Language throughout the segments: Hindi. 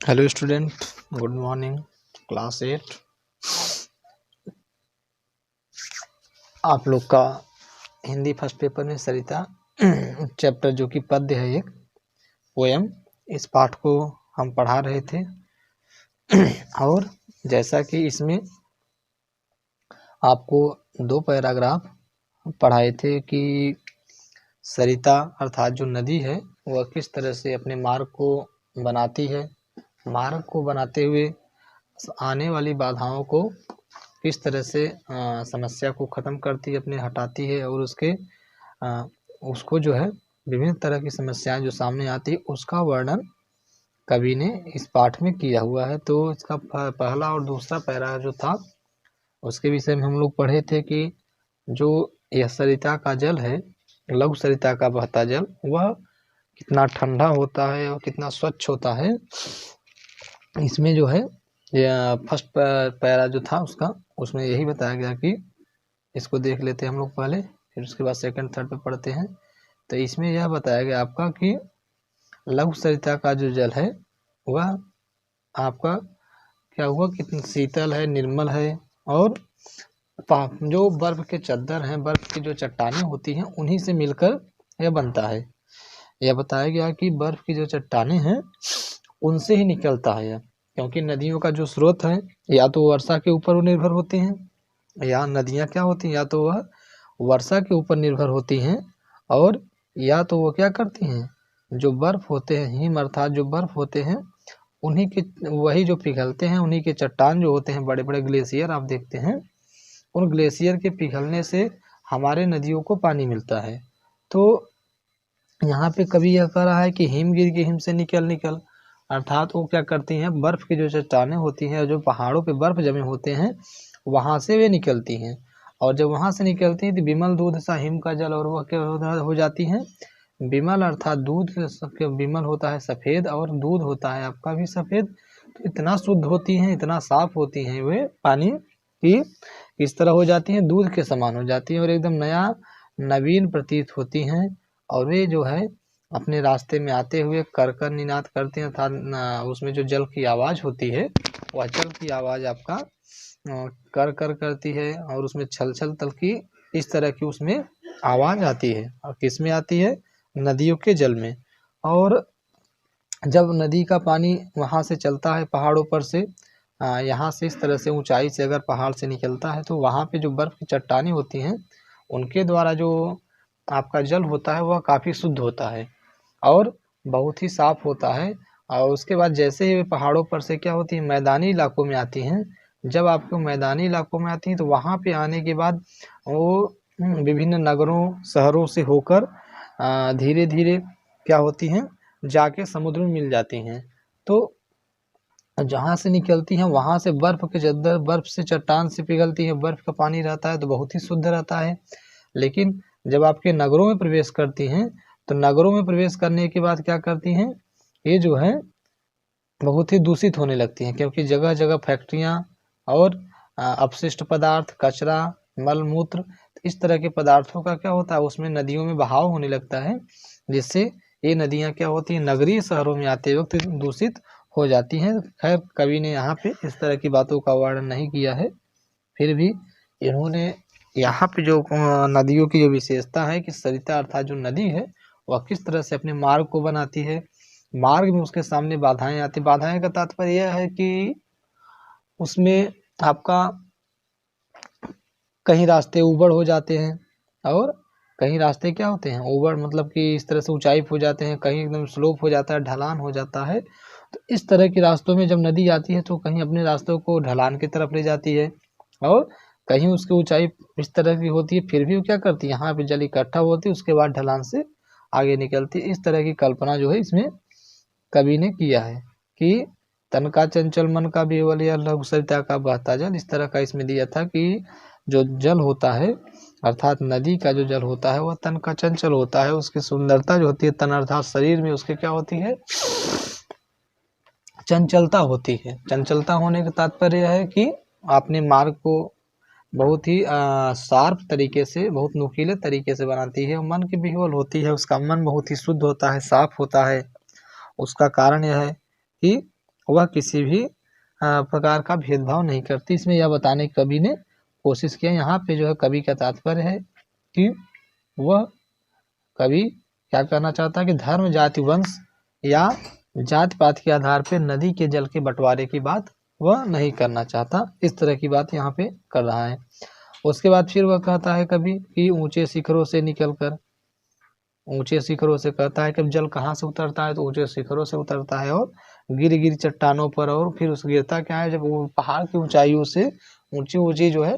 Hello student, good morning. Class 8 आप लोग का हिंदी फर्स्ट पेपर में सरिता चैप्टर जो कि पद्य है एक पोयम, इस पाठ को हम पढ़ा रहे थे। और जैसा कि इसमें आपको 2 पैराग्राफ पढ़ाए थे कि सरिता अर्थात जो नदी है वह किस तरह से अपने मार्ग को बनाती है, मार्ग को बनाते हुए आने वाली बाधाओं को किस तरह से समस्या को ख़त्म करती है, अपने हटाती है और उसको जो है विभिन्न तरह की समस्याएं जो सामने आती है उसका वर्णन कवि ने इस पाठ में किया हुआ है। तो इसका पहला और दूसरा पैरा जो था उसके विषय में हम लोग पढ़े थे कि जो यह सरिता का जल है, लघु सरिता का बहता जल, वह कितना ठंडा होता है और कितना स्वच्छ होता है। इसमें जो है फर्स्ट पैरा जो था उसमें यही बताया गया कि इसको देख लेते हैं हम लोग पहले, फिर उसके बाद सेकंड थर्ड पे पढ़ते हैं। तो इसमें यह बताया गया आपका कि लघु सरिता का जो जल है वह आपका क्या हुआ, कितना शीतल है, निर्मल है और जो बर्फ के चद्दर हैं, बर्फ की जो चट्टानें होती हैं उन्हीं से मिलकर यह बनता है। यह बताया गया कि बर्फ की जो चट्टानें हैं उनसे ही निकलता है यह, क्योंकि नदियों का जो स्रोत है या तो वर्षा के ऊपर वो निर्भर होते हैं, या नदियाँ क्या होती हैं या तो वह वर्षा के ऊपर निर्भर होती हैं, और या तो वो क्या करती हैं, जो बर्फ होते हैं, हिम अर्थात जो बर्फ होते हैं उन्हीं के वही जो पिघलते हैं, उन्हीं के चट्टान जो होते हैं, बड़े बड़े ग्लेशियर आप देखते हैं, उन ग्लेशियर के पिघलने से हमारे नदियों को पानी मिलता है। तो यहाँ पे कवि यह कह रहा है कि हिम गिर के हिम से निकल अर्थात वो क्या करती हैं, बर्फ की जो चट्टानें होती हैं, जो पहाड़ों पे बर्फ जमे होते हैं वहाँ से वे निकलती हैं, और जब वहाँ से निकलती हैं तो विमल दूध सा हिम का जल, और वह क्या हो जाती हैं, विमल अर्थात दूध विमल होता है सफ़ेद, और दूध होता है आपका भी सफ़ेद। तो इतना शुद्ध होती हैं, इतना साफ होती हैं वे पानी कि इस तरह हो जाती हैं, दूध के समान हो जाती हैं और एकदम नया नवीन प्रतीत होती हैं। और वे जो है अपने रास्ते में आते हुए कर निनाद करते हैं, अर्थात उसमें जो जल की आवाज़ होती है वह जल की आवाज़ आपका कर करती है, और उसमें छल छल तल की इस तरह की उसमें आवाज़ आती है। और किस में आती है, नदियों के जल में। और जब नदी का पानी वहाँ से चलता है पहाड़ों पर से, यहाँ से इस तरह से ऊंचाई से अगर पहाड़ से निकलता है तो वहाँ पे जो बर्फ़ की चट्टानें होती हैं उनके द्वारा जो आपका जल होता है वह काफ़ी शुद्ध होता है और बहुत ही साफ होता है। और उसके बाद जैसे ही पहाड़ों पर से क्या होती है, मैदानी इलाकों में आती हैं, जब आपको मैदानी इलाकों में आती हैं तो वहाँ पे आने के बाद वो विभिन्न नगरों शहरों से होकर धीरे धीरे क्या होती हैं, जाके समुद्र में मिल जाती हैं। तो जहाँ से निकलती हैं वहाँ से बर्फ़ के चद्दर, बर्फ़ से चट्टान से पिघलती है, बर्फ़ का पानी रहता है तो बहुत ही शुद्ध रहता है। लेकिन जब आपके नगरों में प्रवेश करती हैं तो नगरों में प्रवेश करने के बाद क्या करती हैं, ये जो है बहुत ही दूषित होने लगती हैं, क्योंकि जगह जगह फैक्ट्रियाँ और अपशिष्ट पदार्थ, कचरा, मल मूत्र, इस तरह के पदार्थों का क्या होता है, उसमें नदियों में बहाव होने लगता है, जिससे ये नदियाँ क्या होती हैं, नगरीय शहरों में आते वक्त दूषित हो जाती हैं। खैर कवि ने यहाँ पे इस तरह की बातों का वर्णन नहीं किया है, फिर भी इन्होंने यहाँ पे जो नदियों की जो विशेषता है कि सरिता अर्थात जो नदी है वह किस तरह से अपने मार्ग को बनाती है, मार्ग में उसके सामने बाधाएं आती। बाधाएं का तात्पर्य यह है कि उसमें आपका कहीं रास्ते ऊबड़ हो जाते हैं और कहीं रास्ते क्या होते हैं, ऊबड़ मतलब कि इस तरह से ऊंचाई हो जाते हैं, कहीं एकदम स्लोप हो जाता है, ढलान हो जाता है। तो इस तरह के रास्तों में जब नदी आती है तो कहीं अपने रास्तों को ढलान की तरफ ले जाती है और कहीं उसकी ऊंचाई इस तरह की होती है, फिर भी वो क्या करती है, यहाँ पे जल इकट्ठा होती है, उसके बाद ढलान से आगे निकलती है। इस तरह की कल्पना जो है इसमें कवि ने किया है कि तन का चंचल मन का बेवल या लघु सरिता का बहता जल, इस तरह का इसमें दिया था कि जो जल होता है अर्थात नदी का जो जल होता है वह तन का चंचल होता है, उसकी सुंदरता जो होती है, तन अर्थात शरीर में उसके क्या होती है, चंचलता होती है। चंचलता होने का तात्पर्य है कि आपने मार्ग को बहुत ही शार्प तरीके से, बहुत नुकीले तरीके से बनाती है। मन की विह्वल होती है, उसका मन बहुत ही शुद्ध होता है, साफ होता है। उसका कारण यह है कि वह किसी भी प्रकार का भेदभाव नहीं करती। इसमें यह बताने की कवि ने कोशिश किया। यहाँ पे जो है कवि का तात्पर्य है कि वह कवि क्या कहना चाहता है कि धर्म, जाति, वंश या जाति पात के आधार पर नदी के जल के बंटवारे की बात वह नहीं करना चाहता। इस तरह की बात यहाँ पे कर रहा है। उसके बाद फिर वह कहता है कभी कि ऊंचे शिखरों से निकलकर, ऊंचे शिखरों से कहता है कि जल कहाँ से उतरता है, तो ऊंचे शिखरों से उतरता है और गिर गिर चट्टानों पर, और फिर उस गिरता क्या है, जब वो पहाड़ की ऊंचाइयों से ऊंची ऊंची जो है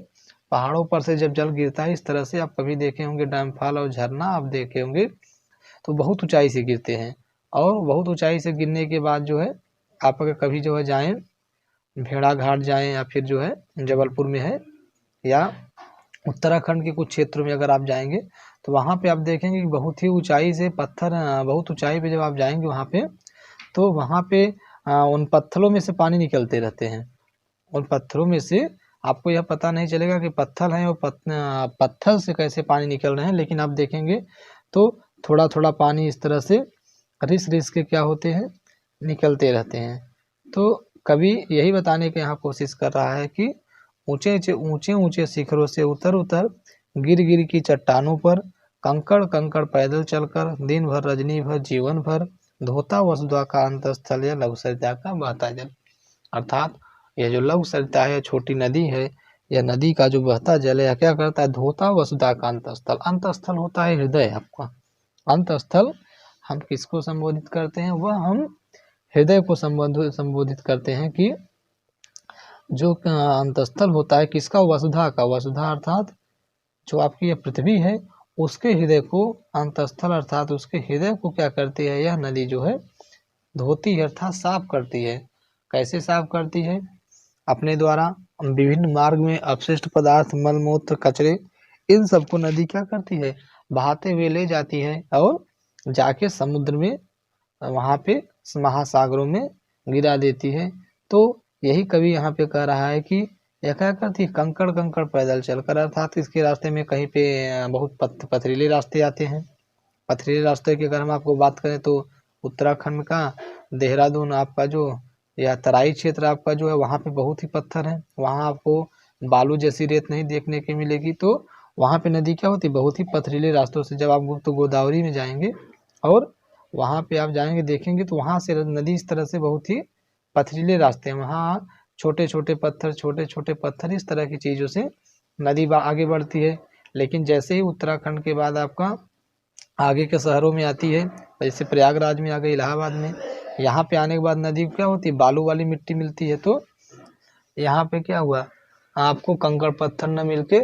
पहाड़ों पर से जब जल गिरता है, इस तरह से आप कभी देखे होंगे डैमफॉल और झरना आप देखे होंगे तो बहुत ऊंचाई से गिरते हैं। और बहुत ऊंचाई से गिरने के बाद जो है आप अगर कभी जो है जाएं, भेड़ा घाट जाएं या फिर जो है जबलपुर में है या उत्तराखंड के कुछ क्षेत्रों में अगर आप जाएंगे तो वहाँ पे आप देखेंगे कि बहुत ही ऊंचाई से पत्थर, बहुत ऊंचाई पे जब आप जाएंगे वहाँ पे तो वहाँ पे उन पत्थरों में से पानी निकलते रहते हैं। उन पत्थरों में से आपको यह पता नहीं चलेगा कि पत्थर हैं और पत्थर से कैसे पानी निकल रहे हैं, लेकिन आप देखेंगे तो थोड़ा थोड़ा पानी इस तरह से रिस रिस के क्या होते हैं, निकलते रहते हैं। तो कभी यही बताने की यहाँ कोशिश कर रहा है कि ऊंचे ऊंचे ऊंचे शिखरों से उतर उतर गिर गिर की चट्टानों पर कंकड़ कंकड़ पैदल चलकर दिन भर रजनी भर जीवन भर धोता वसुधा का अंतस्थल या लघु सरिता का बहता जल। अर्थात यह जो लघु सरिता है, छोटी नदी है, यह नदी का जो बहता जल है क्या करता है, धोता वसुधा का अंतस्थल। अंतस्थल होता है हृदय आपका। अंतस्थल हम किसको संबोधित करते हैं, वह हम हृदय को संबोधित करते हैं कि जो अंतस्थल होता है किसका, वसुधा का। वसुधा अर्थात जो आपकी यह पृथ्वी है उसके हृदय को अंतस्थल अर्थात उसके हृदय को क्या करती है, यह नदी जो है धोती है अर्थात साफ करती है। कैसे साफ करती है, अपने द्वारा विभिन्न मार्ग में अपशिष्ट पदार्थ, मलमूत्र, कचरे, इन सबको नदी क्या करती है, बहाते हुए ले जाती है और जाके समुद्र में, वहाँ पे महासागरों में गिरा देती है। तो यही कवि यहाँ पे कह रहा है कि यह क्या करती है, कंकड़ कंकड़ पैदल चलकर, अर्थात इसके रास्ते में कहीं पे बहुत पथरीले रास्ते आते हैं। पथरीले रास्ते की अगर हम आपको बात करें तो उत्तराखंड का देहरादून आपका जो या तराई क्षेत्र आपका जो है वहाँ पे बहुत ही पत्थर है, वहाँ आपको बालू जैसी रेत नहीं देखने की मिलेगी। तो वहाँ पे नदी क्या होती है, बहुत ही पथरीले रास्तों से। जब आप तो गोदावरी में जाएंगे और वहाँ पे आप जाएंगे देखेंगे तो वहाँ से नदी इस तरह से बहुत ही पथरीले रास्ते हैं, वहाँ छोटे छोटे पत्थर इस तरह की चीज़ों से नदी आगे बढ़ती है। लेकिन जैसे ही उत्तराखंड के बाद आपका आगे के शहरों में आती है, जैसे प्रयागराज में आ गई, इलाहाबाद में, यहाँ पे आने के बाद नदी क्या होती है, बालू वाली मिट्टी मिलती है। तो यहाँ पे क्या हुआ, आपको कंकड़ पत्थर न मिलके,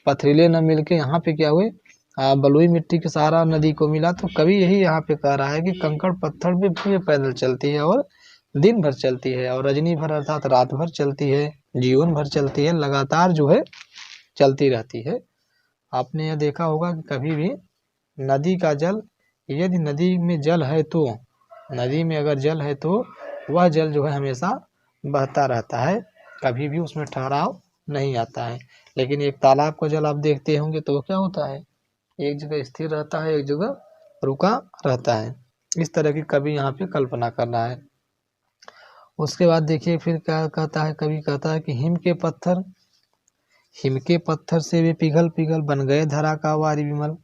पथरीले न मिलके, यहाँ पे क्या हुए, बलुई मिट्टी के सहारा नदी को मिला। तो कभी यही यहाँ पे कह रहा है कि कंकड़ पत्थर भी पैदल चलती है और दिन भर चलती है और रजनी भर अर्थात रात भर चलती है, जीवन भर चलती है, लगातार जो है चलती रहती है। आपने यह देखा होगा कि कभी भी नदी का जल, यदि नदी में जल है तो, नदी में अगर जल है तो वह जल जो है हमेशा बहता रहता है, कभी भी उसमें ठहराव नहीं आता है। लेकिन एक तालाब का जल आप देखते होंगे तो क्या होता है, एक जगह स्थिर रहता है, एक जगह रुका रहता है। इस तरह की कवि यहाँ पे कल्पना कर रहा है। उसके बाद देखिए फिर क्या कहता है, कवि कहता है कि हिम के पत्थर से भी पिघल पिघल बन गए धरा का वारी विमल।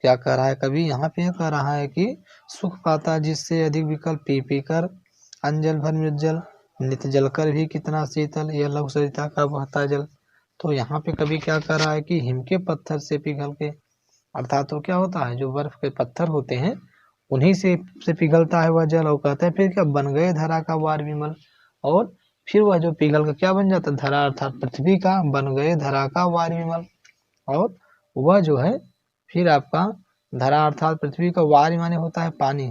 क्या कह रहा है कवि यहाँ पे, कह रहा है कि सुख पाता जिससे अधिक विकल्प पी पी कर, अंजल भर निर्जल नित जल कर भी कितना शीतल, यह लघु सरिता का बहता जल। तो यहाँ पे कवि क्या कह रहा है कि हिम के पत्थर से पिघल के, अर्थात तो क्या होता है, जो बर्फ के पत्थर होते हैं उन्हीं से पिघलता है वह जल। और कहते हैं फिर क्या, बन गए धरा का वार विमल, और फिर वह जो पिघल कर क्या बन जाता है, धरा अर्थात पृथ्वी का, बन गए धरा का वार विमल। और वह जो है फिर आपका धरा अर्थात पृथ्वी का, वारी माने होता है पानी,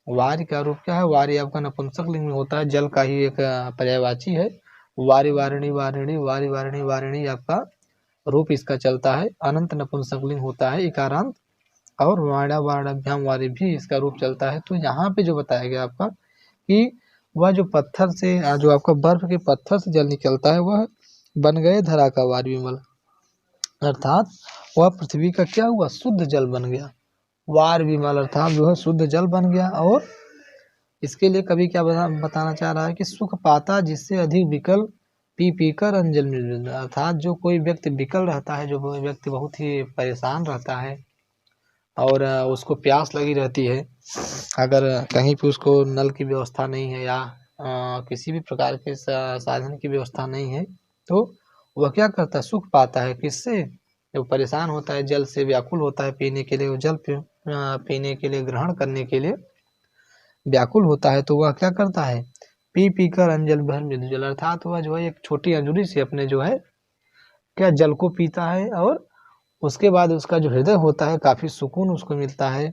वारी का रूप क्या है, वारी आपका नपुंसक लिंग में होता है, जल का ही एक पर्यायवाची है। वारी वारिणी वारिणी वारी वारिणी वारिणी आपका रूप इसका चलता है, अनंत नपुंसक लिंग होता है इकारांत, और वाड़ा वाणाभ्याम वारी भी इसका रूप चलता है। तो यहाँ पे जो बताया गया आपका कि वह जो पत्थर से, जो आपका बर्फ के पत्थर से जल निकलता है वह बन गए धरा का वार विमल, अर्थात वह पृथ्वी का क्या हुआ, शुद्ध जल बन गया। वार विमल अर्थात जो है शुद्ध जल बन गया। और इसके लिए कवि क्या बताना चाह रहा है कि सुख पाता जिससे अधिक विकल पी पी कर अंजल मृदु, अर्थात जो कोई व्यक्ति विकल रहता है, जो कोई व्यक्ति बहुत ही परेशान रहता है और उसको प्यास लगी रहती है, अगर कहीं पे उसको नल की व्यवस्था नहीं है या किसी भी प्रकार के साधन की व्यवस्था नहीं है, तो वह क्या करता है, सुख पाता है किससे, जो परेशान होता है, जल से व्याकुल होता है, पीने के लिए, वो जल पीने के लिए, ग्रहण करने के लिए व्याकुल होता है, तो वह क्या करता है, पी पी कर अंजल भर मृदु जल, अर्थात वह जो है एक छोटी अंजुरी से अपने जो है क्या जल को पीता है और उसके बाद उसका जो हृदय होता है काफी सुकून उसको मिलता है।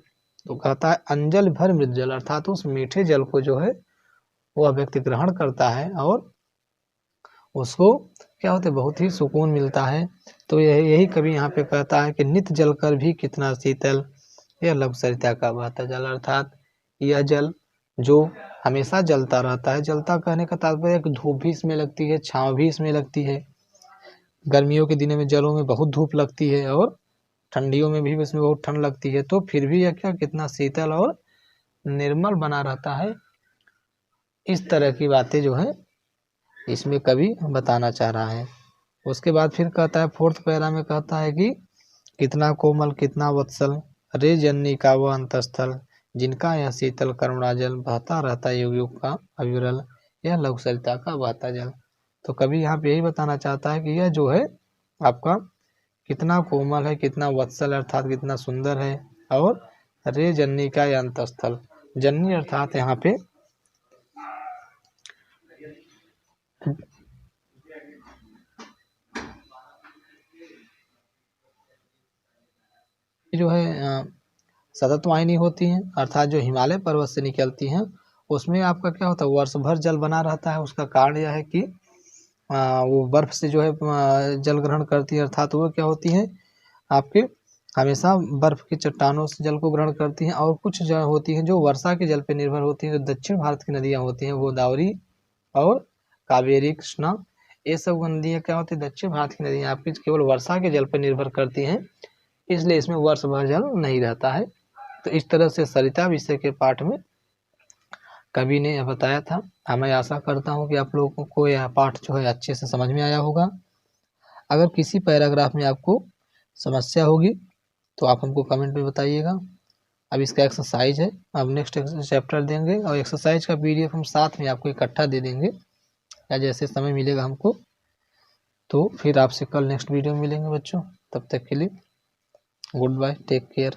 तो कहता है अंजल भर मृदु जल, अर्थात उस मीठे जल को जो है वह व्यक्ति ग्रहण करता है और उसको क्या होता है, बहुत ही सुकून मिलता है। तो यही कवि यहाँ पे कहता है कि नित जल कर भी कितना शीतल, यह लघु सरिता का बहता जल, अर्थात यह जल जो हमेशा जलता रहता है, जलता कहने का तात्पर्य कि धूप भी इसमें लगती है, छाँव भी इसमें लगती है, गर्मियों के दिनों में जलों में बहुत धूप लगती है और ठंडियों में भी इसमें बहुत ठंड लगती है, तो फिर भी यह क्या कितना शीतल और निर्मल बना रहता है। इस तरह की बातें जो है इसमें कवि बताना चाह रहा है। उसके बाद फिर कहता है फोर्थ पैरा में कहता है कि कितना कोमल कितना वत्सल रे जननी का वह अंतस्थल, जिनका यह शीतल करुणा जल बहता रहता युग युग का अविरल, यह लघु सरिता का बहता जल। तो कवि यहाँ पे यही बताना चाहता है कि यह जो है आपका कितना कोमल है, कितना वत्सल अर्थात कितना सुंदर है, और रे जन्नी का यह अंतस्थल, जन्नी अर्थात यहाँ पे जो है सतत वाहिनी होती हैं, अर्थात जो हिमालय पर्वत से निकलती हैं, उसमें आपका क्या होता है, वर्ष भर जल बना रहता है। उसका कारण यह है कि वो बर्फ से जो है जल ग्रहण करती है, अर्थात वो क्या होती है आपके हमेशा बर्फ की चट्टानों से जल को ग्रहण करती हैं, और कुछ जो होती हैं जो वर्षा के जल पर निर्भर होती हैं। जो दक्षिण भारत की नदियाँ होती हैं, गोदावरी और कावेरी, कृष्णा, ये सब नदियाँ क्या होती है, दक्षिण भारत की नदियाँ आपकी केवल वर्षा के जल पर निर्भर करती हैं, इसलिए इसमें वर्ष भर जल नहीं रहता है। तो इस तरह से सरिता विषय के पाठ में कवि ने यह बताया था। मैं आशा करता हूँ कि आप लोगों को यह पाठ जो है अच्छे से समझ में आया होगा। अगर किसी पैराग्राफ में आपको समस्या होगी तो आप हमको कमेंट में बताइएगा। अब इसका एक्सरसाइज है, अब नेक्स्ट चैप्टर देंगे और एक्सरसाइज का PDF हम साथ में आपको इकट्ठा दे देंगे, या जैसे समय मिलेगा हमको। तो फिर आपसे कल नेक्स्ट वीडियो में मिलेंगे बच्चों, तब तक के लिए गुड बाय, टेक केयर।